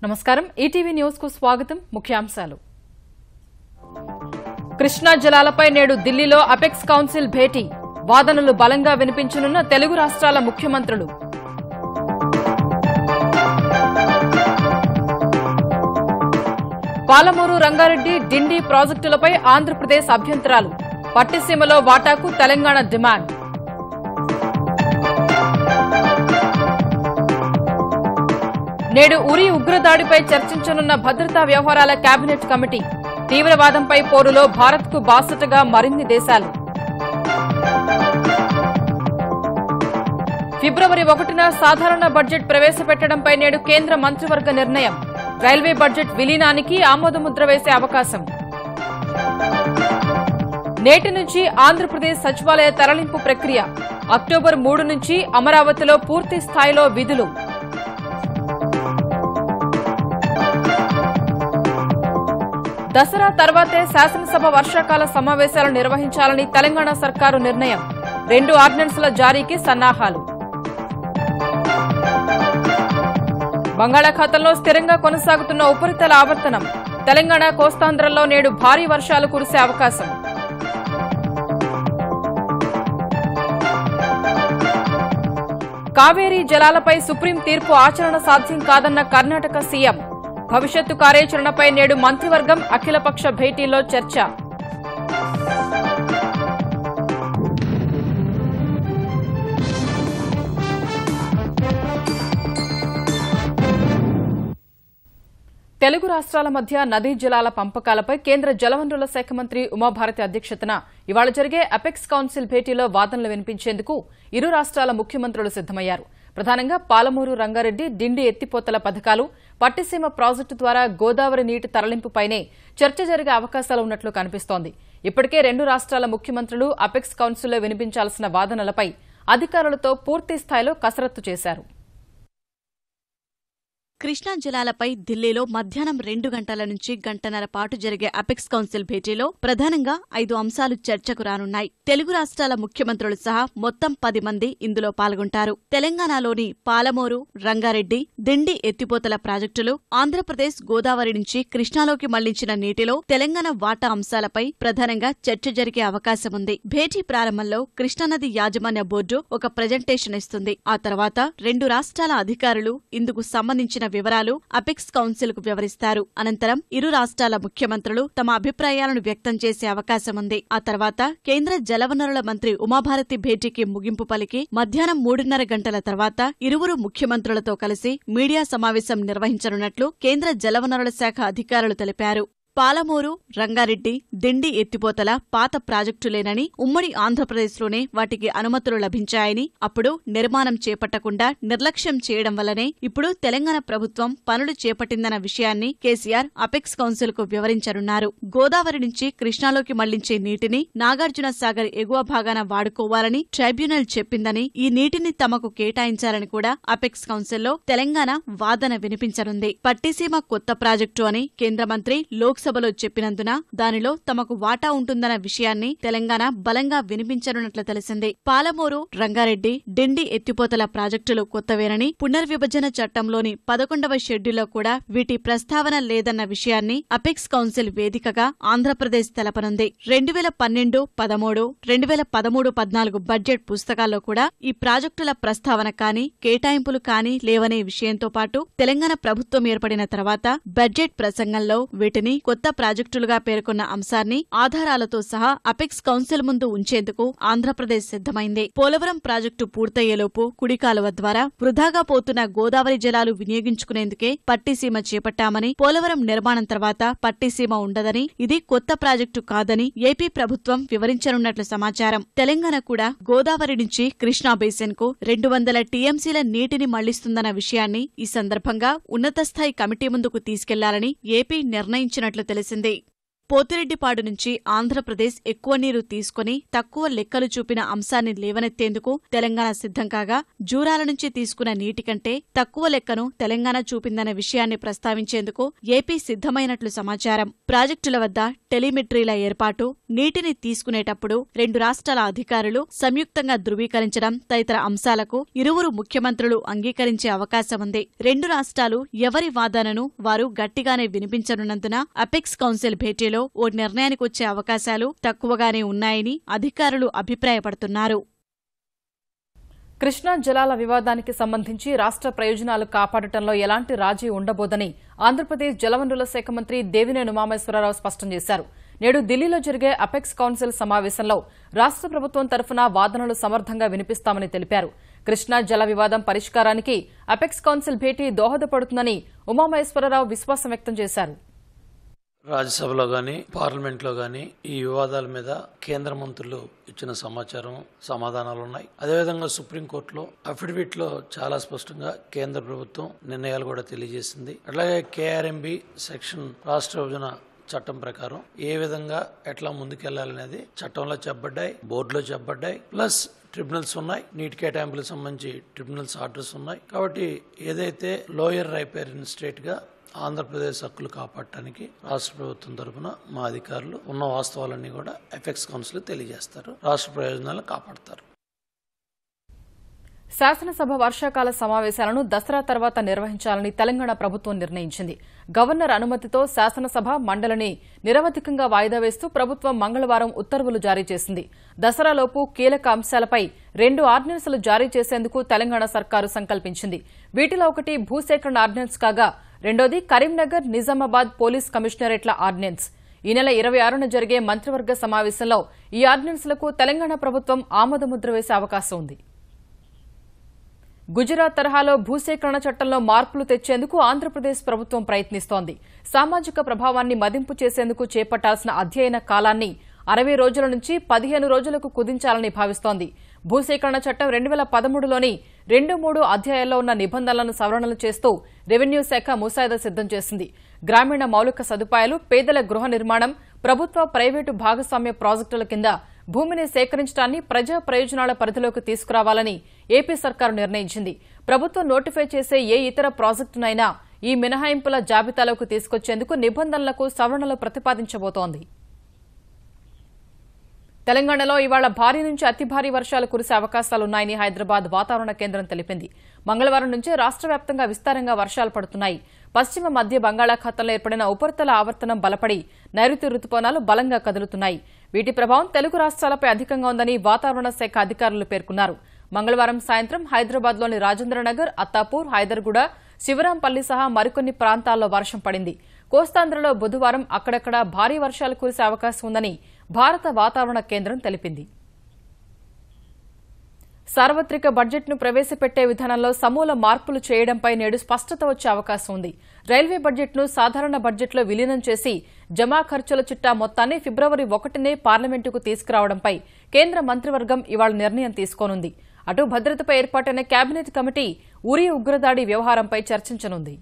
నమస్కారం ETV news కు స్వాగతం ముఖ్యాంశాలు కృష్ణా జలాలపై నేడు ఢిల్లీలో అపెక్స్ కౌన్సిల్ భేటీ వాదనలు బలంగా వినిపించనున్న తెలుగు రాష్ట్రాల ముఖ్యమంత్రులు పాలమూరు రంగారెడ్డి డిండి ప్రాజెక్టులపై ఆంధ్రప్రదేశ్ అభ్యంతరాలు పట్టిసీమలో వాటాకు తెలంగాణ డిమాండ్ నేడు ఉరి ఉగ్రదాడిపై చర్చించనున్న భద్రతా వ్యవహారాల కేబినెట్ కమిటీ తీవ్రవాదంపై పోరులో భారత్కు బాసటగా మరిన్ని దేశాలు ఫిబ్రవరి 1న సాధారణ బడ్జెట్ ప్రవేశపెట్టడంపై నేడు కేంద్ర మంత్రివర్గ నిర్ణయం రైల్వే బడ్జెట్ విలీనానికి ఆమోదముద్ర వేసే అవకాశం నేటి నుంచి ఆంధ్రప్రదేశ్ సచివాలయ తరలింపు ప్రక్రియ అక్టోబర్ 3 నుంచి అమరావతిలో పూర్తి స్థాయిలో విధులు దసరా తర్వాతే శాసనసభ వర్షాకాల సమావేశాలు నిర్వహించాలని తెలంగాణ సర్కారు నిర్ణయం 2 ఆర్డినెన్స్ల జారీకి సన్నాహాలు బంగాళాఖాతంలో స్థిరంగా కొనసాగుతున్న ఉపరితల ఆవర్తనం తెలంగాణ కోస్తాంధ్రలో నేడు భారీ వర్షాలు కురిసే అవకాశం కావేరీ జలాలపై సుప్రీం తీర్పు ఆచరణ సాధ్యం కాదన్న కర్ణాటక సీఎం భవిష్యత్తు కార్యాచరణపై నేడు మంత్రివర్గం అఖిలపక్ష భేటీలో చర్చ తెలుగు రాష్ట్రాల మధ్య నదీ జలాల పంపకాలపై కేంద్ర జలవనరుల శాఖ మంత్రి ఉమాభారతి అధ్యక్షతన ఇవాళ జరిగే అపెక్స్ కౌన్సిల్ భేటీలో వాదనలు వినిపించేందుకు ఇరు రాష్ట్రాల ముఖ్యమంత్రులు సిద్దమయ్యారు ప్రధానంగా పాలమూరు రంగారెడ్డి డిండి ఎత్తిపోతల పథకాలు పట్టిసీమ ప్రాజెక్టు ద్వారా గోదావరి నీటి తరలింపుపైనే చర్చ జరిగే అవకాశాలు ఉన్నట్లు కనిపిస్తోంది ఇప్పటికే 2 రాష్ట్రాల ముఖ్యమంత్రులు అపెక్స్ కౌన్సిల్లో వినిపించాల్సిన వాదనలపై అధికారులతో పూర్తి స్థాయిలో కసరత్తు చేశారు కృష్ణా జలాలపై ఢిల్లీలో మధ్యాహ్నం 2 గంటల నుంచి గంటన్నర పాటు జరిగే అపెక్స్ కౌన్సిల్ భేటీలో ప్రధానంగా 5 అంశాలు చర్చకు రానున్నాయి తెలుగు రాష్ట్రాల ముఖ్యమంత్రులు సహా మొత్తం 10 మంది ఇందులో పాల్గొంటారు తెలంగాణలోని పాలమూరు రంగారెడ్డి డిండి ఎత్తిపోతల ప్రాజెక్టులు ఆంధ్రప్రదేశ్ గోదావరి నుంచి కృష్ణాలోకి మళ్లించిన నీటిలో తెలంగాణ వాటా అంశాలపై ప్రధానంగా చర్చ జరిగే అవకాశముంది భేటీ ప్రారంభంలో కృష్ణానది యాజమాన్య బోర్డు ఒక ప్రజెంటేషన్ ఇస్తుంది ఆ తర్వాత 2 రాష్ట్రాల అధికారులు ఇందుకు సంబంధించిన వివరాలు అపెక్స్ కౌన్సిల్ కు వివరిస్తారు అనంతరం ఇరు రాష్ట్రాల ముఖ్యమంత్రులు తమ అభిప్రాయాలను వ్యక్తం చేసే అవకాశముంది ఆ తర్వాత కేంద్ర జలవనరుల మంత్రి ఉమాభారతి భేటీకి ముగింపు పలికి మధ్యాహ్నం 3:30 గంటల తర్వాత ఇరువురు ముఖ్యమంత్రులతో కలిసి మీడియా సమావేశం నిర్వహించనున్నట్లు కేంద్ర జలవనరుల శాఖ అధికారులు తెలిపారు పాలమూరు రంగారెడ్డి డిండి ఎత్తిపోతల పాత ప్రాజెక్టులేనని ఉమ్మడి ఆంధ్రప్రదేశ్లోనే వాటికి అనుమతులు లభించాయని అప్పుడు నిర్మాణం చేపట్టకుండా నిర్లక్ష్యం చేయడం వల్లనే ఇప్పుడు తెలంగాణ ప్రభుత్వం పనులు చేపట్టిందన్న విషయాన్ని కేసీఆర్ అపెక్స్ కౌన్సిల్ కు వివరించనున్నారు గోదావరి నుంచి కృష్ణాలోకి మళ్లించే నీటిని నాగార్జున సాగర్ ఎగువ భాగాన వాడుకోవాలని ట్రైబ్యునల్ చెప్పిందని ఈ నీటిని తమకు కేటాయించాలని కూడా అపెక్స్ కౌన్సిల్లో తెలంగాణ వాదన వినిపించనుంది పట్టిసీమ కొత్త ప్రాజెక్టు అని కేంద్ర మంత్రి లోక్సభలో చెప్పినందున దానిలో తమకు వాటా ఉంటుందన్న విషయాన్ని తెలంగాణ బలంగా వినిపించనున్నట్లు తెలిసింది పాలమూరు రంగారెడ్డి డిండి ఎత్తిపోతల ప్రాజెక్టులు కొత్తవేనని పునర్విభజన చట్టంలోని 11వ షెడ్యూల్లో కూడా వీటి ప్రస్తావన లేదన్న విషయాన్ని అపెక్స్ కౌన్సిల్ వేదికగా ఆంధ్రప్రదేశ్ తెలపనుంది 2012-13 2013-14 బడ్జెట్ పుస్తకాల్లో కూడా ఈ ప్రాజెక్టుల ప్రస్తావన కానీ కేటాయింపులు కానీ లేవనే విషయంతో పాటు తెలంగాణ ప్రభుత్వం ఏర్పడిన తర్వాత బడ్జెట్ ప్రసంగంలో వీటిని కొత్త ప్రాజెక్టులుగా పేర్కొన్న అంశాన్ని ఆధారాలతో సహా అపెక్స్ కౌన్సిల్ ముందు ఉంచేందుకు ఆంధ్రప్రదేశ్ సిద్దమైంది పోలవరం ప్రాజెక్టు పూర్తయ్యేలోపు కుడి కాలువ ద్వారా వృధాగా పోతున్న గోదావరి జలాలు వినియోగించుకునేందుకే పట్టిసీమ చేపట్టామని పోలవరం నిర్మాణం తర్వాత పట్టిసీమ ఉండదని ఇది కొత్త ప్రాజెక్టు కాదని ఏపీ ప్రభుత్వం వివరించనున్నట్లు సమాచారం తెలంగాణ కూడా గోదావరి నుంచి కృష్ణా బేసిన్ కు 200 టీఎంసీల నీటిని మళ్లిస్తుందన్న విషయాన్ని ఈ సందర్భంగా ఉన్నతస్థాయి కమిటీ ముందుకు తీసుకెళ్లాలని ఏపీ నిర్ణయించినట్లు తెలిసింది పోతిరెడ్డిపాడు నుంచి ఆంధ్రప్రదేశ్ ఎక్కువ నీరు తీసుకుని తక్కువ లెక్కలు చూపిన అంశాన్ని లేవనెత్తేందుకు తెలంగాణ సిద్ధం కాగా, జూరాల నుంచి తీసుకున్న నీటి కంటే తక్కువ లెక్కను తెలంగాణ చూపిందనే విషయాన్ని ప్రస్తావించేందుకు ఏపీ సిద్ధమైనట్లు సమాచారం. ప్రాజెక్టుల వద్ద టెలిమెట్రీల ఏర్పాటు, నీటిని తీసుకునేటప్పుడు 2 రాష్ట్రాల అధికారులు సంయుక్తంగా ధృవీకరించడం తదితర అంశాలకు ఇరువురు ముఖ్యమంత్రులు అంగీకరించే అవకాశముంది. 2 రాష్ట్రాలు ఎవరి వాదనను వారు గట్టిగానే వినిపించనున్నందున అపెక్స్ కౌన్సిల్ భేటీలో ఓ నిర్ణయానికొచ్చే అవకాశాలు తక్కువగానే ఉన్నాయని అధికారులు అభిప్రాయపడుతున్నారు. కృష్ణా జలాల వివాదానికి సంబంధించి రాష్ట్ర ప్రయోజనాలు కాపాడటంలో ఎలాంటి రాజీ ఉండబోదని ఆంధ్రప్రదేశ్ జలవనరుల శాఖ మంత్రి దేవినేని ఉమామహేశ్వరరావు స్పష్టం చేశారు. నేడు ఢిల్లీలో జరిగే అపెక్స్ కౌన్సిల్ సమావేశంలో రాష్ట్ర ప్రభుత్వం తరఫున వాదనలు సమర్థంగా వినిపిస్తామని తెలిపారు. కృష్ణా జల వివాదం పరిష్కారానికి అపెక్స్ కౌన్సిల్ భేటీ దోహదపడుతుందని ఉమామహేశ్వరరావు విశ్వాసం వ్యక్తం చేశారు. రాజ్యసభలో గాని పార్లమెంట్లో గాని ఈ వివాదాల మీద కేంద్ర మంత్రులు ఇచ్చిన సమాధానాలు ఉన్నాయి. అదేవిధంగా సుప్రీంకోర్టులో అఫిడవిట్ లో చాలా స్పష్టంగా కేంద్ర ప్రభుత్వం నిర్ణయాలు కూడా తెలియజేసింది. అట్లాగే కేఆర్ఎంబి సెక్షన్ రాష్ట్ర విభజన చట్టం ప్రకారం ఏ విధంగా ఎట్లా ముందుకెళ్లాలనేది చట్టంలో చెప్పబడ్డాయి, బోర్డులో చెప్పబడ్డాయి. ప్లస్ ట్రిబ్యునల్స్ ఉన్నాయి, నీటి కేటాయింపులకు సంబంధించి ట్రిబ్యునల్స్ ఆర్డర్స్ ఉన్నాయి. కాబట్టి ఏదైతే లోయర్ రైపేరియన్ స్టేట్ గా ఆంధ్రప్రదేశ్ హక్కులు కాపాడటానికి రాష్ట్ర ప్రభుత్వం తరఫున మా అధికారులు ఉన్న వాస్తవాలన్నీ కూడా అపెక్స్ కౌన్సిల్ తెలియజేస్తారు, రాష్ట్ర ప్రయోజనాలను కాపాడతారు. శాసనసభ వర్షాకాల సమావేశాలను దసరా తర్వాత నిర్వహించాలని తెలంగాణ ప్రభుత్వం నిర్ణయించింది. గవర్నర్ అనుమతితో శాసనసభ మండలిని నిరవధికంగా వాయిదా వేస్తూ ప్రభుత్వం మంగళవారం ఉత్తర్వులు జారీ చేసింది. దసరాలోపు కీలక అంశాలపై 2 ఆర్డినెన్సులు జారీ చేసేందుకు తెలంగాణ సర్కారు సంకల్పించింది. వీటిలో ఒకటి భూసేకరణ ఆర్డినెన్స్ కాగా, రెండోది కరీంనగర్ నిజామాబాద్ పోలీస్ కమిషనరేట్ల ఆర్డినెన్స్. ఈ నెల 26న జరిగే మంత్రివర్గ సమావేశంలో ఈ ఆర్డినెన్స్లకు తెలంగాణ ప్రభుత్వం ఆమోదముద్ర వేసే అవకాశం ఉంది. గుజరాత్ తరహాలో భూసేకరణ చట్టంలో మార్పులు తెచ్చేందుకు ఆంధ్రప్రదేశ్ ప్రభుత్వం ప్రయత్నిస్తోంది. సామాజిక ప్రభావాన్ని మదింపు చేసేందుకు చేపట్టాల్సిన అధ్యయన కాలాన్ని 60 రోజుల నుంచి 15 రోజులకు కుదించాలని భావిస్తోంది. భూసేకరణ చట్టం 2013లోని 2-3 అధ్యాయాల్లో ఉన్న నిబంధనలను సవరణలు చేస్తూ రెవెన్యూ శాఖ ముసాయిదా సిద్దం చేసింది. గ్రామీణ మౌలిక సదుపాయాలు, పేదల గృహ నిర్మాణం, ప్రభుత్వ ప్రైవేటు భాగస్వామ్య ప్రాజెక్టుల కింద భూమిని సేకరించడాన్ని ప్రజా ప్రయోజనాల పరిధిలోకి తీసుకురావాలని ఏపీ సర్కారు నిర్ణయించింది. ప్రభుత్వం నోటిఫై చేసే ఏ ఇతర ప్రాజెక్టునైనా ఈ మినహాయింపుల జాబితాలోకి తీసుకొచ్చేందుకు నిబంధనలకు సవరణలు ప్రతిపాదించబోతోంది. తెలంగాణలో ఇవాళ భారీ నుంచి అతి భారీ వర్షాలు కురిసే అవకాశాలున్నాయని హైదరాబాద్ వాతావరణ కేంద్రం తెలిపింది. మంగళవారం నుంచే రాష్ట్ర వ్యాప్తంగా విస్తారంగా వర్షాలు పడుతున్నాయి. పశ్చిమ మధ్య బంగాళాఖాతంలో ఏర్పడిన ఉపరితల ఆవర్తనం బలపడి నైరుతి రుతుపవనాలు బలంగా కదులుతున్నాయి. వీటి ప్రభావం తెలుగు రాష్ట్రాలపై అధికంగా ఉందని వాతావరణ శాఖ అధికారులు పేర్కొన్నారు. మంగళవారం సాయంత్రం హైదరాబాద్లోని రాజేంద్రనగర్, అత్తాపూర్, హైదర్గూడ, శివరాంపల్లి సహా మరికొన్ని ప్రాంతాల్లో వర్షం పడింది. కోస్తాంధ్రలో బుధవారం అక్కడక్కడ భారీ వర్షాలు కురిసే అవకాశం ఉందని భారత వాతావరణ కేంద్రం తెలిపింది. సార్వత్రిక బడ్జెట్ను ప్రవేశపెట్టే విధానంలో సమూల మార్పులు చేయడంపై నేడు స్పష్టత వచ్చే అవకాశం ఉంది. రైల్వే బడ్జెట్ను సాధారణ బడ్జెట్లో విలీనం చేసి జమా ఖర్చుల చిట్టా మొత్తాన్ని ఫిబ్రవరి 1నే పార్లమెంటుకు తీసుకురావడంపై కేంద్ర మంత్రివర్గం ఇవాళ నిర్ణయం తీసుకోనుంది. అటు భద్రతపై ఏర్పాటైన కేబినెట్ కమిటీ ఉరి ఉగ్రదాడి వ్యవహారంపై చర్చించనుంది.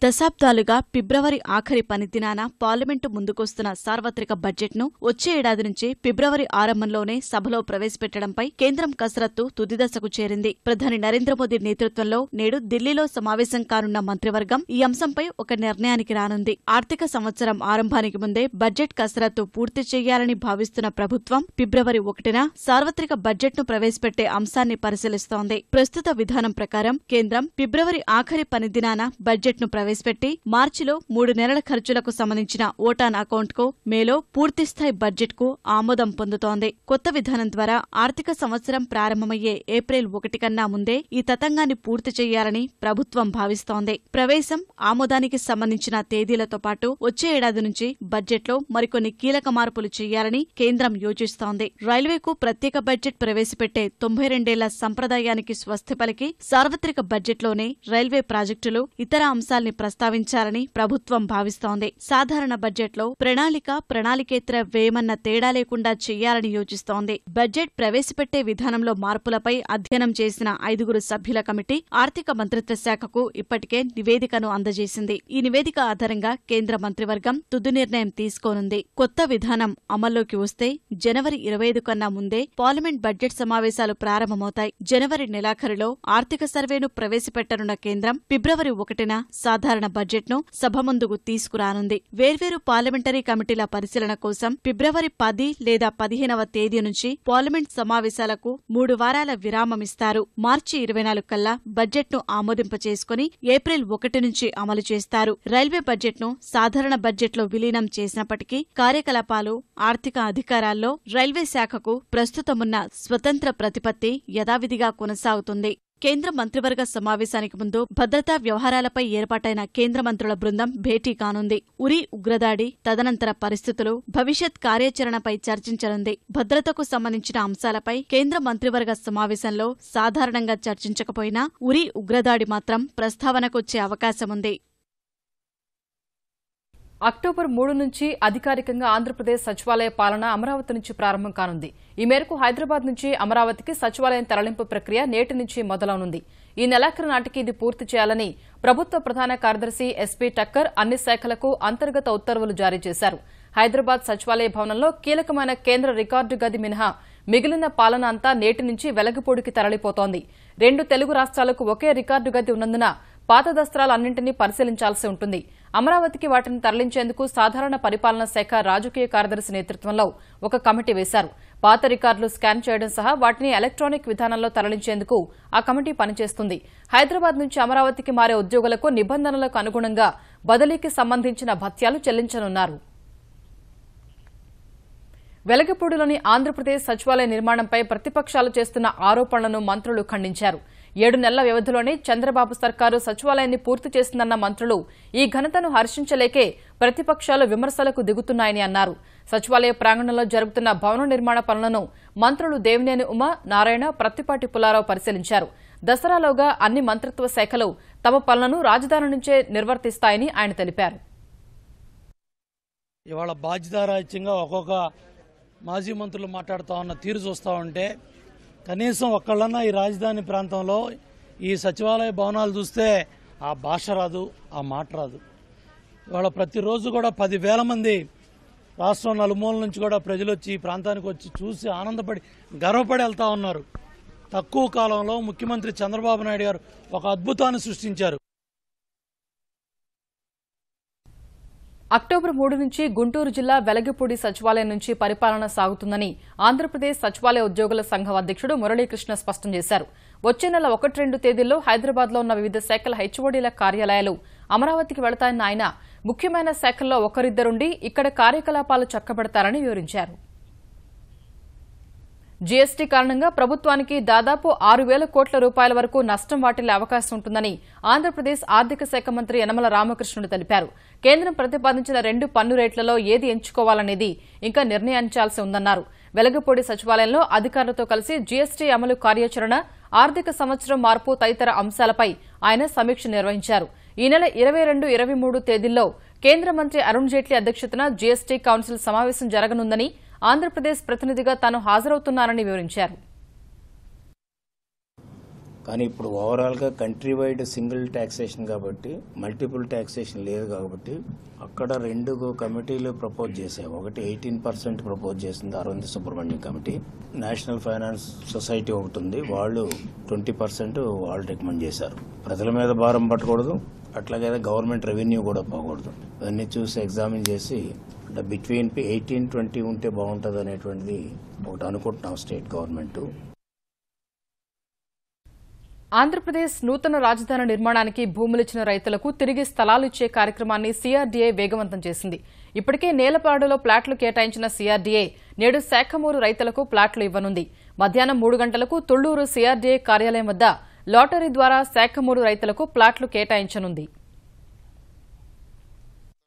దశాబ్దాలుగా ఫిబ్రవరి ఆఖరి పనిదినాన పార్లమెంటు ముందుకొస్తున్న సార్వత్రిక బడ్జెట్ను వచ్చే ఏడాది నుంచి ఫిబ్రవరి ఆరంభంలోనే సభలో ప్రవేశపెట్టడంపై కేంద్రం కసరత్తు తుదిదశకు చేరింది. ప్రధాని నరేంద్ర మోదీ నేతృత్వంలో నేడు ఢిల్లీలో సమావేశం కానున్న మంత్రివర్గం ఈ అంశంపై ఒక నిర్ణయానికి రానుంది. ఆర్థిక సంవత్సరం ఆరంభానికి ముందే బడ్జెట్ కసరత్తు పూర్తి చేయాలని భావిస్తున్న ప్రభుత్వం ఫిబ్రవరి 1న సార్వత్రిక బడ్జెట్ను ప్రవేశపెట్టే అంశాన్ని పరిశీలిస్తోంది. ప్రస్తుత విధానం ప్రకారం కేంద్రం ఫిబ్రవరి ఆఖరి పనిదినాన బడ్జెట్ను ప్రవేశపెట్టి మార్చిలో 3 నెలల ఖర్చులకు సంబంధించిన ఓటాన్ అకౌంట్కు మేలో పూర్తిస్థాయి బడ్జెట్కు ఆమోదం పొందుతోంది. కొత్త విధానం ద్వారా ఆర్థిక సంవత్సరం ప్రారంభమయ్యే ఏప్రిల్ 1 కన్నా ముందే ఈ తతంగాన్ని పూర్తి చేయాలని ప్రభుత్వం భావిస్తోంది. ప్రవేశం, ఆమోదానికి సంబంధించిన తేదీలతో పాటు వచ్చే ఏడాది నుంచి బడ్జెట్లో మరికొన్ని కీలక మార్పులు చేయాలని కేంద్రం యోచిస్తోంది. రైల్వేకు ప్రత్యేక బడ్జెట్ ప్రవేశపెట్టే 92 ఏళ్ల సంప్రదాయానికి స్వస్తి పలికి సార్వత్రిక బడ్జెట్లోనే రైల్వే ప్రాజెక్టులు, ఇతర అంశాల్ని అంశాన్ని ప్రస్తావించాలని ప్రభుత్వం భావిస్తోంది. సాధారణ బడ్జెట్లో ప్రణాళికేతర వ్యయమన్న తేడా లేకుండా చేయాలని యోచిస్తోంది. బడ్జెట్ ప్రవేశపెట్టే విధానంలో మార్పులపై అధ్యయనం చేసిన 5 సభ్యుల కమిటీ ఆర్థిక మంత్రిత్వ శాఖకు ఇప్పటికే నివేదికను అందజేసింది. ఈ నివేదిక ఆధారంగా కేంద్ర మంత్రివర్గం తుది నిర్ణయం తీసుకోనుంది. కొత్త విధానం అమల్లోకి వస్తే జనవరి 25 కన్నా ముందే పార్లమెంట్ బడ్జెట్ సమావేశాలు ప్రారంభమవుతాయి. జనవరి నెలాఖరులో ఆర్థిక సర్వేను ప్రవేశపెట్టనున్న కేంద్రం ఫిబ్రవరి 1న సాధారణ బడ్జెట్ను సభ ముందుకు తీసుకురానుంది. వేర్వేరు పార్లమెంటరీ కమిటీల పరిశీలన కోసం ఫిబ్రవరి 10 లేదా 15వ తేదీ నుంచి పార్లమెంట్ సమావేశాలకు 3 వారాల విరామమిస్తారు. మార్చి 24 కల్లా బడ్జెట్ను ఆమోదింపచేసుకుని ఏప్రిల్ 1 నుంచి అమలు చేస్తారు. రైల్వే బడ్జెట్ను సాధారణ బడ్జెట్లో విలీనం చేసినప్పటికీ కార్యకలాపాలు, ఆర్థిక అధికారాల్లో రైల్వే శాఖకు ప్రస్తుతమున్న స్వతంత్ర ప్రతిపత్తి యథావిధిగా కొనసాగుతుంది. కేంద్ర మంత్రివర్గ సమావేశానికి ముందు భద్రతా వ్యవహారాలపై ఏర్పాటైన కేంద్ర మంత్రుల బృందం భేటీ కానుంది. ఉరి ఉగ్రదాడి, తదనంతర పరిస్థితులు, భవిష్యత్ కార్యాచరణపై చర్చించనుంది. భద్రతకు సంబంధించిన అంశాలపై కేంద్ర మంత్రివర్గ సమావేశంలో సాధారణంగా చర్చించకపోయినా ఉరి ఉగ్రదాడి మాత్రం ప్రస్తావనకొచ్చే అవకాశముంది. అక్టోబర్ 3 నుంచి అధికారికంగా ఆంధ్రప్రదేశ్ సచివాలయ పాలన అమరావతి నుంచి ప్రారంభం కానుంది. ఈ మేరకు హైదరాబాద్ నుంచి అమరావతికి సచివాలయం తరలింపు ప్రక్రియ నేటి నుంచి మొదలవనుంది. ఈ నెలాఖరు నాటికి ఇది పూర్తి చేయాలని ప్రభుత్వ ప్రధాన కార్యదర్శి ఎస్పీ టక్కర్ అన్ని శాఖలకు అంతర్గత ఉత్తర్వులు జారీ చేశారు. హైదరాబాద్ సచివాలయ భవనంలో కీలకమైన కేంద్ర రికార్డు గది మినహా మిగిలిన పాలన అంతా నేటి నుంచి వెలగపూడికి తరలిపోతోంది. 2 తెలుగు రాష్ట్రాలకు ఒకే రికార్డు గది ఉన్నందున పాత దస్త్రాలన్నింటినీ పరిశీలించాల్సి ఉంటుంది. అమరావతికి వాటిని తరలించేందుకు సాధారణ పరిపాలనా శాఖ రాజకీయ కార్యదర్శి నేతృత్వంలో ఒక కమిటీ వేశారు. పాత రికార్డులు స్కాన్ చేయడం సహా వాటిని ఎలక్ట్రానిక్ విధానంలో తరలించేందుకు ఆ కమిటీ పనిచేస్తుంది. హైదరాబాద్ నుంచి అమరావతికి మారే ఉద్యోగులకు నిబంధనలకు అనుగుణంగా బదిలీకి సంబంధించిన భత్యాలు చెల్లించనున్నారు. వెలగపూడిలోని ఆంధ్రప్రదేశ్ సచివాలయ నిర్మాణంపై ప్రతిపక్షాలు చేస్తున్న ఆరోపణలను మంత్రులు ఖండించారు. 7 నెలల వ్యవధిలోనే చంద్రబాబు సర్కారు సచివాలయాన్ని పూర్తి చేసిందన్న మంత్రులు ఈ ఘనతను హర్షించలేకే ప్రతిపక్షాలు విమర్శలకు దిగుతున్నాయని అన్నారు. సచివాలయ ప్రాంగణంలో జరుగుతున్న భవన నిర్మాణ పనులను మంత్రులు దేవినేని ఉమ, నారాయణ, ప్రత్తిపాటి పుల్లారావు పరిశీలించారు. దసరాలోగా అన్ని మంత్రిత్వ శాఖలు తమ పనులను రాజధాని నుంచే నిర్వర్తిస్తాయని ఆయన తెలిపారు. ఇవాళ బాధ్యతారాహిత్యంగా ఒక్కొక్క మాజీ మంత్రులు మాట్లాడుతూ ఉన్న తీరు చూస్తూ ఉంటే కనీసం ఒక్కళ్ళన్నా ఈ రాజధాని ప్రాంతంలో ఈ సచివాలయ భవనాలు చూస్తే ఆ భాష రాదు, ఆ మాట రాదు. ఇవాళ ప్రతిరోజు కూడా 10,000 మంది రాష్ట్రం నలుమూలల నుంచి కూడా ప్రజలు వచ్చి ఈ ప్రాంతానికి వచ్చి చూసి ఆనందపడి గర్వపడి వెళ్తా ఉన్నారు. తక్కువ కాలంలో ముఖ్యమంత్రి చంద్రబాబు నాయుడు గారు ఒక అద్భుతాన్ని సృష్టించారు. అక్టోబర్ 3 నుంచి గుంటూరు జిల్లా వెలగపూడి సచివాలయం నుంచి పరిపాలన సాగుతుందని ఆంధ్రప్రదేశ్ సచివాలయ ఉద్యోగుల సంఘం అధ్యక్షుడు మురళీకృష్ణ స్పష్టం చేశారు. వచ్చే నెల 1-2 తేదీల్లో హైదరాబాద్లో ఉన్న వివిధ శాఖల హెచ్ఓడీల కార్యాలయాలు అమరావతికి వెళతాయన్న ఆయన ముఖ్యమైన శాఖల్లో ఒకరిద్దరుండి ఇక్కడ కార్యకలాపాలు చక్కబెడతారని వివరించారు. జీఎస్టీ కారణంగా ప్రభుత్వానికి దాదాపు 6,000 కోట్ల రూపాయల వరకు నష్టం వాటిల్లే అవకాశం ఉంటుందని ఆంధ్రప్రదేశ్ ఆర్థిక శాఖ మంత్రి యనమల రామకృష్ణుడు తెలిపారు. కేంద్రం ప్రతిపాదించిన 2 పన్ను రేట్లలో ఏది ఎంచుకోవాలనేది ఇంకా నిర్ణయించాల్సి ఉందన్నారు. వెలగపూడి సచివాలయంలో అధికారులతో కలిసి జీఎస్టీ అమలు కార్యాచరణ, ఆర్థిక సంవత్సరం మార్పు తదితర అంశాలపై ఆయన సమీక్ష నిర్వహించారు. ఈ నెల 22-23 తేదీల్లో కేంద్ర మంత్రి అరుణ్ జైట్లీ అధ్యక్షతన జీఎస్టీ కౌన్సిల్ సమావేశం జరగనుందని ఆంధ్రప్రదేశ్ ప్రతినిధిగా తాను హాజరవుతున్నారని వివరించారు. కానీ ఇప్పుడు ఓవరాల్గా కంట్రీ వైడ్ సింగిల్ ట్యాక్సేషన్ కాబట్టి మల్టిపుల్ ట్యాక్సేషన్ లేదు కాబట్టి అక్కడ 2 కమిటీలు ప్రపోజ్ చేశాయి. ఒకటి 18% ప్రపోజ్ చేసింది Arvind Subramaniam committee, national finance society ఒకటి ఉంది, వాళ్ళు 20% వాళ్ళు రికమెండ్ చేశారు. ప్రజల మీద భారం పట్టకూడదు, అట్లాగే గవర్నమెంట్ రెవెన్యూ కూడా పోకూడదు. ఇవన్నీ చూసి ఎగ్జామిన్ చేసి బిట్వీన్ 18-20 ఉంటే బాగుంటుంది అనేటువంటిది ఒకటి అనుకుంటున్నాం స్టేట్ గవర్నమెంట్. ఆంధ్రప్రదేశ్ నూతన రాజధాని నిర్మాణానికి భూములిచ్చిన రైతులకు తిరిగి స్థలాలు ఇచ్చే కార్యక్రమాన్ని సీఆర్డీఏ వేగవంతం చేసింది. ఇప్పటికే నేలపాడులో ప్లాట్లు కేటాయించిన సీఆర్డీఏ నేడు శాఖమూరు రైతులకు ప్లాట్లు ఇవ్వనుంది. మధ్యాహ్నం 3 గంటలకు తుళ్లూరు సీఆర్డీఏ కార్యాలయం వద్ద లాటరీ ద్వారా శాఖమూరు రైతులకు ప్లాట్లు కేటాయించనుంది.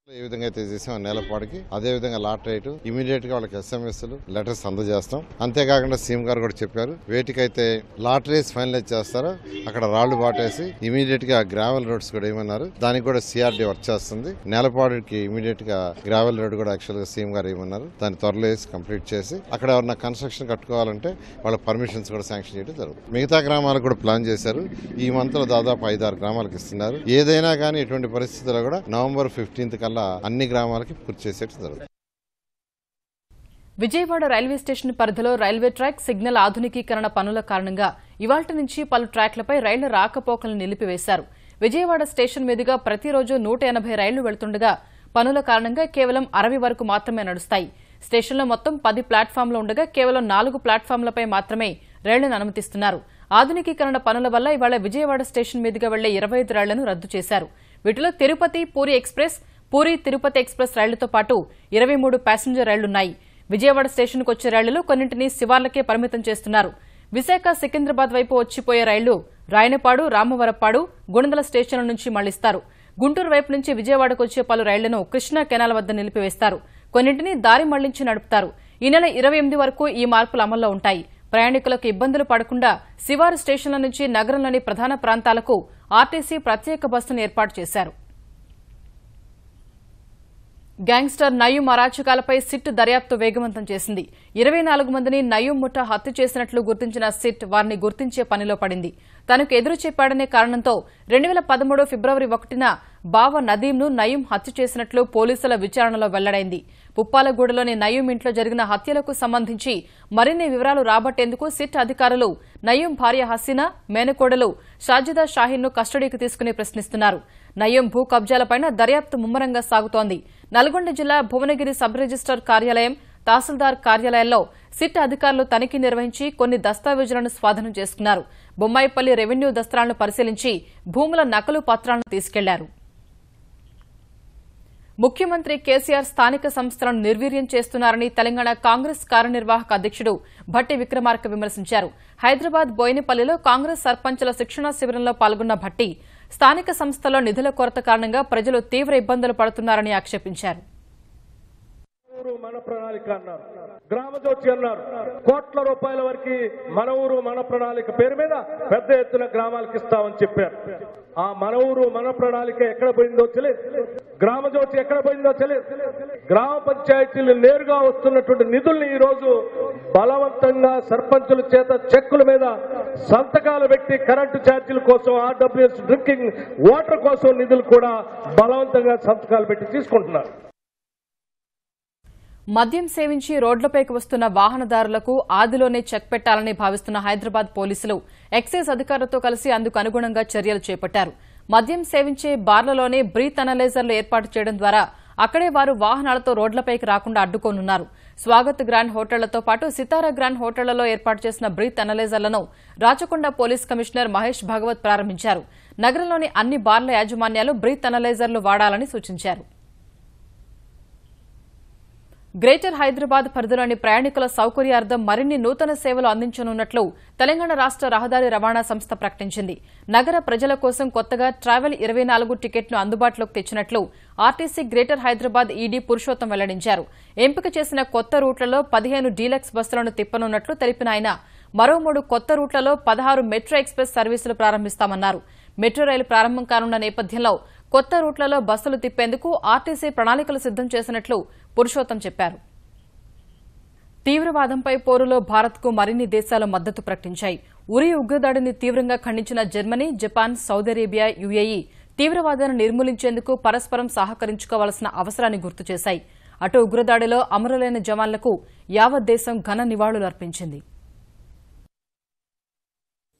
ఏ విధంగా అయితే చేసాం నేలపాడికి అదే విధంగా లాట్ రేటు ఇమీడియట్ గా వాళ్ళకి ఎస్ఎంఎస్లు లెటర్స్ అందజేస్తాం. అంతేకాకుండా సీఎం గారు కూడా చెప్పారు, వేటికైతే లాటరీస్ ఫైనలైజ్ చేస్తారో అక్కడ రాళ్లు బాటేసి ఇమీడియట్ గా గ్రావెల్ రోడ్స్ కూడా ఏమన్నారు, దానికి కూడా సిఆర్డీ వర్క్ చేస్తుంది. నేలపాడికి ఇమీడియట్ గా గ్రావెల్ రోడ్ కూడా యాక్చువల్ గా సీఎం గారు ఏమన్నారు, దాన్ని త్వరలో వేసి కంప్లీట్ చేసి అక్కడ ఎవరన్నా కన్స్ట్రక్షన్ కట్టుకోవాలంటే వాళ్ళ పర్మిషన్స్ కూడా శాంక్షన్ చేయడం జరుగుతుంది. మిగతా గ్రామాలకు కూడా ప్లాన్ చేశారు. ఈ మంత్ లో దాదాపు 5-6 గ్రామాలకు ఇస్తున్నారు. ఏదైనా కానీ ఎటువంటి పరిస్థితుల్లో కూడా November 15th కల్లా అన్ని గ్రామాలకి పూర్తి చేసేట్టు జరుగుతుంది. విజయవాడ రైల్వే స్టేషన్ పరిధిలో రైల్వే ట్రాక్ సిగ్నల్ ఆధునికీకరణ పనుల కారణంగా ఇవాళ్టి నుంచి పలు ట్రాక్లపై రైళ్ల రాకపోకలను నిలిపివేశారు. విజయవాడ స్టేషన్ మీదుగా ప్రతిరోజు 180 రైళ్లు వెళ్తుండగా పనుల కారణంగా కేవలం 60 వరకు మాత్రమే నడుస్తాయి. స్టేషన్లో మొత్తం 10 ప్లాట్ఫామ్లు ఉండగా కేవలం 4 ప్లాట్ఫామ్లపై మాత్రమే రైళ్లను అనుమతిస్తున్నారు. ఆధునికీకరణ పనుల వల్ల ఇవాళ విజయవాడ స్టేషన్ మీదుగా వెళ్లే 25 రైళ్లను రద్దు చేశారు. వీటిలో తిరుపతి పూరీ ఎక్స్ప్రెస్, పూరీ తిరుపతి ఎక్స్ప్రెస్ రైళ్లతో పాటు 23 ప్యాసింజర్ రైళ్లున్నాయి. విజయవాడ స్టేషన్కు వచ్చే రైళ్లలో కొన్నింటిని శివార్లకే పరిమితం చేస్తున్నారు. విశాఖ సికింద్రాబాద్ వైపు వచ్చిపోయే రైళ్లు రాయనపాడు, రామవరపాడు, గుణదల స్టేషన్ల నుంచి మళ్లిస్తారు. గుంటూరు వైపు నుంచి విజయవాడకు వచ్చే పలు రైళ్లను కృష్ణా కెనాల్ వద్ద నిలిపివేస్తారు. కొన్నింటిని దారి మళ్లించి నడుపుతారు. ఈ నెల 28 వరకు ఈ మార్పులు అమల్లో ఉంటాయి. ప్రయాణికులకు ఇబ్బందులు పడకుండా శివారు స్టేషన్ల నుంచి నగరంలోని ప్రధాన ప్రాంతాలకు ఆర్టీసీ ప్రత్యేక బస్సును ఏర్పాటు చేశారు. గ్యాంగ్స్టర్ నయూం అరాచకాలపై సిట్ దర్యాప్తు వేగవంతం చేసింది. 24 మందిని నయూం ముఠా హత్య చేసినట్లు గుర్తించిన సిట్ వారిని గుర్తించే పనిలో పడింది. తనకు ఎదురు చెప్పాడనే కారణంతో 2013 ఫిబ్రవరి 1న బావ నదీంను నయూం హత్య చేసినట్లు పోలీసుల విచారణలో వెల్లడైంది. పుప్పాలగూడలోని నయూం ఇంట్లో జరిగిన హత్యలకు సంబంధించి మరిన్ని వివరాలు రాబట్టేందుకు సిట్ అధికారులు నయూం భార్య హసీనా, మేనకోడలు షాజిదా షాహీన్ను కస్టడీకి తీసుకుని ప్రశ్నిస్తున్నారు. నయూం భూ కబ్జాలపైన దర్యాప్తు ముమ్మరంగా సాగుతోంది. నల్గొండ జిల్లా భువనగిరి సబ్ రిజిస్టార్ కార్యాలయం, తహసీల్దార్ కార్యాలయాల్లో సిట్ అధికారులు తనిఖీ నిర్వహించి కొన్ని దస్తావేజులను స్వాధీనం చేసుకున్నారు. బొమ్మాయిపల్లి రెవెన్యూ దస్త్రాలను పరిశీలించి భూముల నకలు పత్రాలను తీసుకెళ్లారు. ముఖ్యమంత్రి కేసీఆర్ స్థానిక సంస్థలను నిర్వీర్యం చేస్తున్నారని తెలంగాణ కాంగ్రెస్ కార్యనిర్వాహక అధ్యక్షుడు భట్టి విక్రమార్క విమర్శించారు. హైదరాబాద్ బోయినపల్లిలో కాంగ్రెస్ సర్పంచుల శిక్షణా శిబిరంలో పాల్గొన్న భట్టి స్థానిక సంస్థల్లో నిధుల కొరత కారణంగా ప్రజలు తీవ్ర ఇబ్బందులు పడుతున్నారని ఆక్షేపించారు. మన ప్రణాళిక అన్నారు, గ్రామజ్యోతి అన్నారు, కోట్ల రూపాయల వరకు మన ఊరు మన ప్రణాళిక పేరు మీద పెద్ద ఎత్తున గ్రామాలకు ఇస్తామని చెప్పారు. ఆ మన ఊరు మన ప్రణాళిక ఎక్కడ పోయిందో తెలియదు, గ్రామజ్యోతి ఎక్కడ పోయిందో తెలియదు. గ్రామ పంచాయతీలు నేరుగా వస్తున్నటువంటి నిధుల్ని ఈ రోజు బలవంతంగా సర్పంచుల చేత చెక్కుల మీద సంతకాలు పెట్టి కరెంటు ఛార్జీల కోసం, ఆర్డబ్ల్యూఎస్ డ్రింకింగ్ వాటర్ కోసం నిధులు కూడా బలవంతంగా సంతకాలు పెట్టి తీసుకుంటున్నారు. మద్యం సేవించి రోడ్లపైకి వస్తున్న వాహనదారులకు ఆదిలోనే చెక్ పెట్టాలని భావిస్తున్న హైదరాబాద్ పోలీసులు ఎక్సైజ్ అధికారులతో కలిసి అందుకు అనుగుణంగా చర్యలు చేపట్టారు. మద్యం సేవించే బార్లలోనే బ్రీత్ అనలైజర్లు ఏర్పాటు చేయడం ద్వారా అక్కడే వారు వాహనాలతో రోడ్లపైకి రాకుండా అడ్డుకోనున్నారు. స్వాగత్ గ్రాండ్ హోటళ్లతో పాటు సితారా గ్రాండ్ హోటళ్లలో ఏర్పాటు చేసిన బ్రీత్ అనలైజర్లను రాచకొండ పోలీస్ కమిషనర్ మహేష్ భగవత్ ప్రారంభించారు. నగరంలోని అన్ని బార్ల యాజమాన్యాలు బ్రీత్ అనలైజర్లు వాడాలని సూచించారు. గ్రేటర్ హైదరాబాద్ పరిధిలోని ప్రయాణికుల సౌకర్యార్థం మరిన్ని నూతన సేవలు అందించనున్నట్లు తెలంగాణ రాష్ట రహదారి రవాణా సంస్థ ప్రకటించింది. నగర ప్రజల కోసం కొత్తగా ట్రావెల్ 24 టికెట్ను అందుబాటులోకి తెచ్చినట్లు RTC greater Hyderabad ED Purushottam వెల్లడించారు. ఎంపిక చేసిన కొత్త రూట్లలో 15 డీలక్స్ బస్సులను తిప్పనున్నట్లు తెలిపిన ఆయన మరో 3 కొత్త రూట్లలో 16 మెట్రో ఎక్స్ప్రెస్ సర్వీసులు ప్రారంభిస్తామన్నారు. మెట్రో రైలు ప్రారంభం కానున్న నేపథ్యంలో కొత్త రూట్లలో బస్సులు తిప్పేందుకు ఆర్టీసీ ప్రణాళికలు సిద్దం చేసినట్లు పురుషోత్తం చెప్పారు. తీవ్రవాదంపై పోరులో భారత్కు మరిన్ని దేశాలు మద్దతు ప్రకటించాయి. ఉరి ఉగ్రదాడిని తీవ్రంగా ఖండించిన Germany, Japan, Saudi Arabia, UAE తీవ్రవాదాన్ని నిర్మూలించేందుకు పరస్పరం సహకరించుకోవాల్సిన అవసరాన్ని గుర్తు చేశాయి. అటు ఉగ్రదాడిలో అమరులైన జవాన్లకు యావత్ దేశం ఘన నివాళులర్పించింది.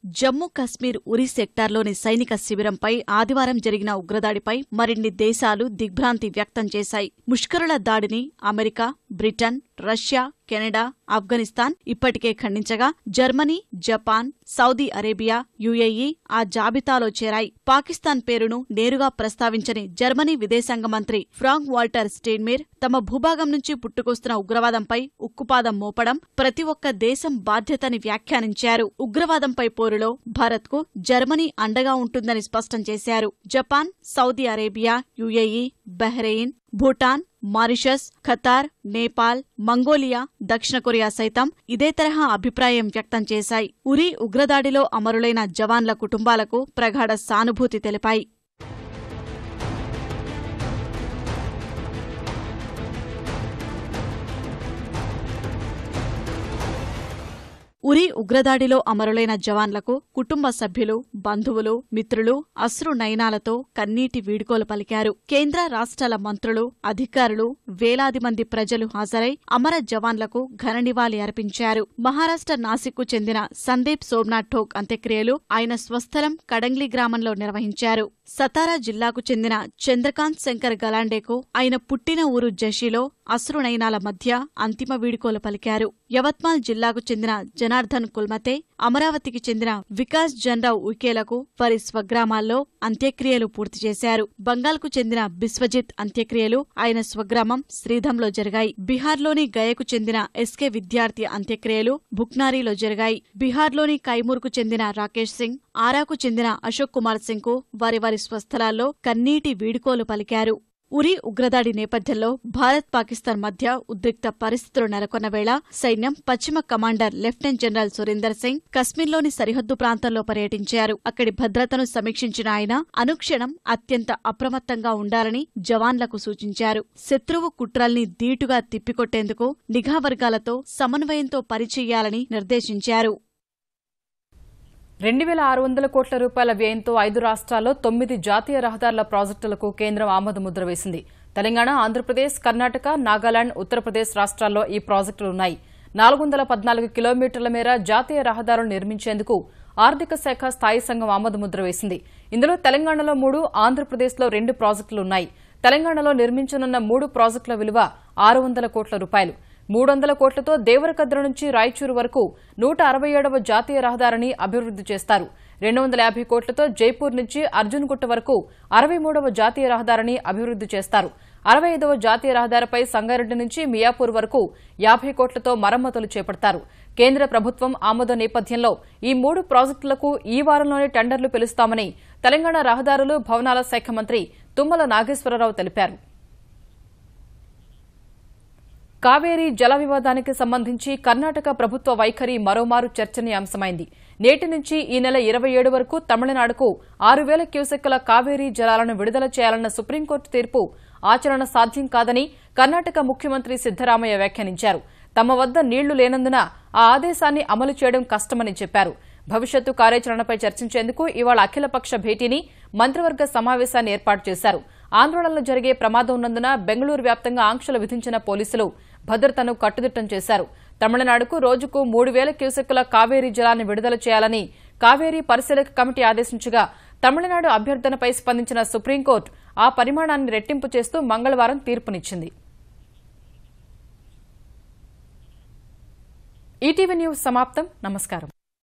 జమ్మూ కశ్మీర్ ఉరి సెక్టార్లోని సైనిక శిబిరంపై ఆదివారం జరిగిన ఉగ్రదాడిపై మరిన్ని దేశాలు దిగ్భ్రాంతి వ్యక్తం చేశాయి. ముష్కరుల దాడిని America, Britain, Russia, Canada, Afghanistan ఇప్పటికే ఖండించగా Germany, Japan, Saudi Arabia, UAE ఆ జాబితాలో చేరాయి. పాకిస్తాన్ పేరును నేరుగా ప్రస్తావించని జర్మనీ విదేశాంగ మంత్రి ఫ్రాంక్ వాల్టర్ స్టెయిన్మేర్ తమ భూభాగం నుంచి పుట్టుకొస్తున్న ఉగ్రవాదంపై ఉక్కుపాదం మోపడం ప్రతి ఒక్క దేశం బాధ్యతని వ్యాఖ్యానించారు. ఉగ్రవాదంపై పోరులో భారత్కు జర్మనీ అండగా ఉంటుందని స్పష్టం చేశారు. Japan, Saudi Arabia, UAE, Bahrain, Bhutan, Mauritius, Qatar, Nepal, Mongolia, దక్షిణ కొరియా సైతం ఇదే తరహా అభిప్రాయం వ్యక్తం చేశాయి. ఉరీ ఉగ్రదాడిలో అమరులైన జవాన్ల కుటుంబాలకు ప్రగాఢ సానుభూతి తెలిపాయి. ఉరీ ఉగ్రదాడిలో అమరులైన జవాన్లకు కుటుంబ సభ్యులు, బంధువులు, మిత్రులు అశ్రు నయనాలతో కన్నీటి వీడ్కోలు పలికారు. కేంద్ర రాష్ట్రాల మంత్రులు, అధికారులు, వేలాది మంది ప్రజలు హాజరై అమర జవాన్లకు ఘన నివాళి అర్పించారు. మహారాష్ట్ర నాసిక్కు చెందిన సందీప్ సోమ్నాథ్ ఠోక్ అంత్యక్రియలు ఆయన స్వస్థలం కడంగ్లీ గ్రామంలో నిర్వహించారు. సతారా జిల్లాకు చెందిన చంద్రకాంత్ శంకర్ గలాండేకు ఆయన పుట్టిన ఊరు జషీలో అశ్రునయనాల మధ్య అంతిమ వీడ్కోలు పలికారు. యవత్మాల్ జిల్లాకు చెందిన జనార్దన్ కుల్మతే, అమరావతికి చెందిన వికాస్ జన్రావ్ ఉకేలకు వారి స్వగ్రామాల్లో అంత్యక్రియలు పూర్తి చేశారు. బంగాల్కు చెందిన బిస్వజిత్ అంత్యక్రియలు ఆయన స్వగ్రామం శ్రీధంలో జరిగాయి. బీహార్లోని గయకు చెందిన ఎస్కే విద్యార్థి అంత్యక్రియలు భుక్నారీలో జరిగాయి. బీహార్లోని కైమూర్కు చెందిన రాకేష్ సింగ్, ఆరాకు చెందిన అశోక్ కుమార్ సింగ్ కు వారి వారి స్వస్థలాల్లో కన్నీటి వీడ్కోలు పలికారు. ఉరీ ఉగ్రదాడి నేపథ్యంలో భారత్, పాకిస్తాన్ మధ్య ఉద్రిక్త పరిస్థితులు నెలకొన్న వేళ సైన్యం పశ్చిమ commander lieutenant general Surender Singh కశ్మీర్లోని సరిహద్దు ప్రాంతంలో పర్యటించారు. అక్కడి భద్రతను సమీక్షించిన ఆయన అనుక్షణం అత్యంత అప్రమత్తంగా ఉండాలని జవాన్లకు సూచించారు. శత్రువు కుట్రల్ని ధీటుగా తిప్పికొట్టేందుకు నిఘా వర్గాలతో సమన్వయంతో పనిచేయాలని నిర్దేశించారు. 2,600 కోట్ల రూపాయల వ్యయంతో 5 రాష్ట్రాల్లో 9 జాతీయ రహదారుల ప్రాజెక్టులకు కేంద్రం ఆమోదముద్ర వేసింది. తెలంగాణ, ఆంధ్రప్రదేశ్, కర్ణాటక, నాగాలాండ్, ఉత్తరప్రదేశ్ రాష్ట్రాల్లో ఈ ప్రాజెక్టులున్నాయి. 414 కిలోమీటర్ల మేర జాతీయ రహదారులు నిర్మించేందుకు ఆర్థిక శాఖ స్థాయి సంఘం ఆమోదముద్ర వేసింది. ఇందులో తెలంగాణలో 3, ఆంధ్రప్రదేశ్లో 2 ప్రాజెక్టులున్నాయి. తెలంగాణలో నిర్మించనున్న 3 ప్రాజెక్టుల విలువ 600 కోట్ల రూపాయలు. 300 కోట్లతో దేవరకద్ర నుంచి రాయచూరు వరకు 167వ జాతీయ రహదారిని అభివృద్ది చేస్తారు. 250 కోట్లతో జైపూర్ నుంచి అర్జున్గుట్ట వరకు 63వ జాతీయ రహదారిని అభివృద్ది చేస్తారు. 65వ జాతీయ రహదారిపై సంగారెడ్డి నుంచి మియాపూర్ వరకు 50 కోట్లతో మరమ్మతులు చేపడతారు. కేంద్ర ప్రభుత్వం ఆమోదం నేపథ్యంలో ఈ 3 ప్రాజెక్టులకు ఈ వారంలోనే టెండర్లు పిలుస్తామని తెలంగాణ రహదారులు, భవనాల శాఖ మంత్రి తుమ్మల నాగేశ్వరరావు తెలిపారు. కావేరీ జల వివాదానికి సంబంధించి కర్ణాటక ప్రభుత్వ వైఖరి మరోమారు చర్చనీయాంశమైంది. నేటి నుంచి ఈ నెల 27 వరకు తమిళనాడుకు 6,000 క్యూసెక్కుల కావేరీ జలాలను విడుదల చేయాలన్న సుప్రీంకోర్టు తీర్పు ఆచరణ సాధ్యం కాదని కర్ణాటక ముఖ్యమంత్రి సిద్దరామయ్య వ్యాఖ్యానించారు. తమ వద్ద నీళ్లు లేనందున ఆ ఆదేశాన్ని అమలు చేయడం కష్టమని చెప్పారు. భవిష్యత్తు కార్యాచరణపై చర్చించేందుకు ఇవాళ అఖిలపక్ష భేటీని, మంత్రివర్గ సమావేశాన్ని ఏర్పాటు చేశారు. ఆందోళనలు జరిగే ప్రమాదం ఉన్నందున బెంగళూరు వ్యాప్తంగా ఆంక్షలు విధించిన పోలీసులు భద్రతను కట్టుదిట్టం చేశారు. తమిళనాడుకు రోజుకు 3,000 క్యూసెక్కుల కావేరీ జలాన్ని విడుదల చేయాలని కావేరీ పరిశీలక కమిటీ ఆదేశించగా తమిళనాడు అభ్యర్థనపై స్పందించిన సుప్రీంకోర్టు ఆ పరిమాణాన్ని రెట్టింపు చేస్తూ మంగళవారం తీర్పునిచ్చింది. ఈటీవీ న్యూస్ సమాప్తం. నమస్కారం.